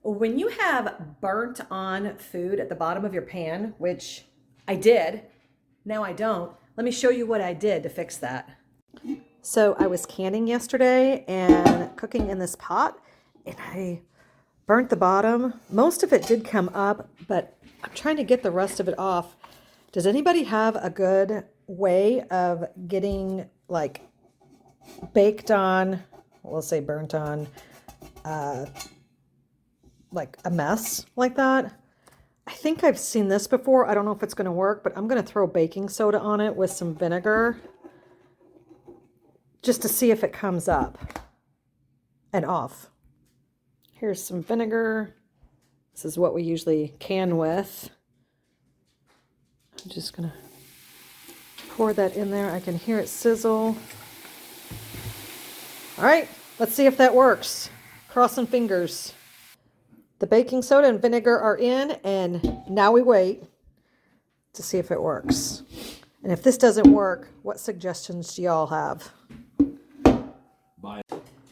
When you have burnt on food at the bottom of your pan, which I did, now I don't, let me show you what I did to fix that. So I was canning yesterday and cooking in this pot, and I burnt the bottom. Most of it did come up, but I'm trying to get the rest of it off. Does anybody have a good way of getting like baked on, we'll say burnt on, like a mess like that? I think I've seen this before. I don't know if it's going to work, but I'm going to throw baking soda on it with some vinegar just to see if it comes up and off. Here's some vinegar. This is what we usually can with. I'm just going to pour that in there. I can hear it sizzle. All right, let's see if that works. Crossing fingers. The baking soda and vinegar are in, and now we wait to see if it works. And if this doesn't work, what suggestions do y'all have? Bye.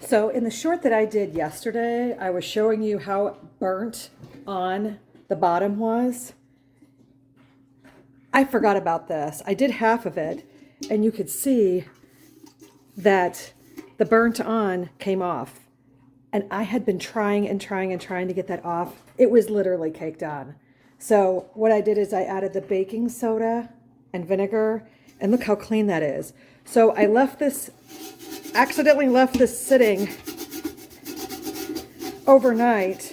So in the short that I did yesterday, I was showing you how burnt on the bottom was. I forgot about this. I did half of it, and you could see that the burnt on came off. And I had been trying to get that off. It was literally caked on. So what I did is I added the baking soda and vinegar, and look how clean that is. So I accidentally left this sitting overnight.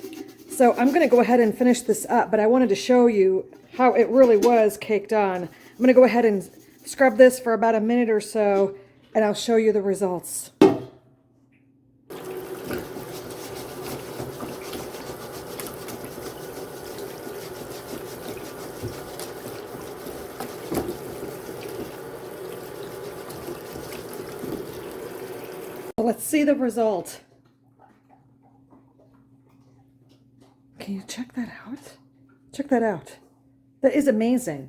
So I'm gonna go ahead and finish this up, but I wanted to show you how it really was caked on. I'm gonna go ahead and scrub this for about a minute or so, and I'll show you the results. Let's see the result. Can you check that out? Check that out. That is amazing.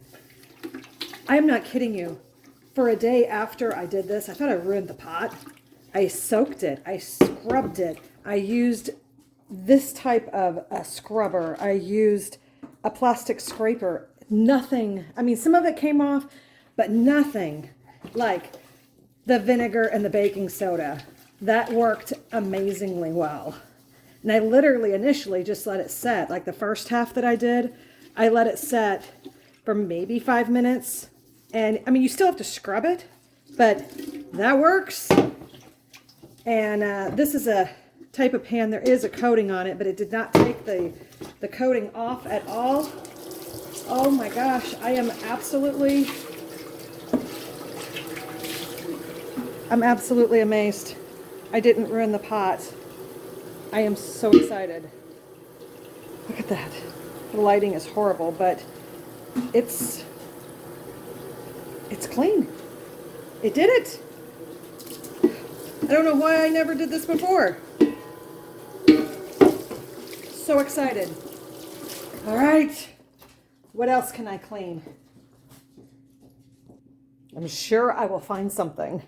I'm not kidding you. For a day after I did this, I thought I ruined the pot. I soaked it. I scrubbed it. I used this type of a scrubber. I used a plastic scraper. Nothing. I mean, some of it came off, but nothing like the vinegar and the baking soda. That worked amazingly well. And I literally initially just let it set. Like the first half that I did, I let it set for maybe 5 minutes. And I mean, you still have to scrub it, but that works. And this is a type of pan. There is a coating on it, but it did not take the coating off at all. Oh my gosh, I'm absolutely amazed. I didn't ruin the pot. I am so excited. Look at that. The lighting is horrible, but it's clean. It did it. I don't know why I never did this before. So excited. All right. What else can I clean? I'm sure I will find something.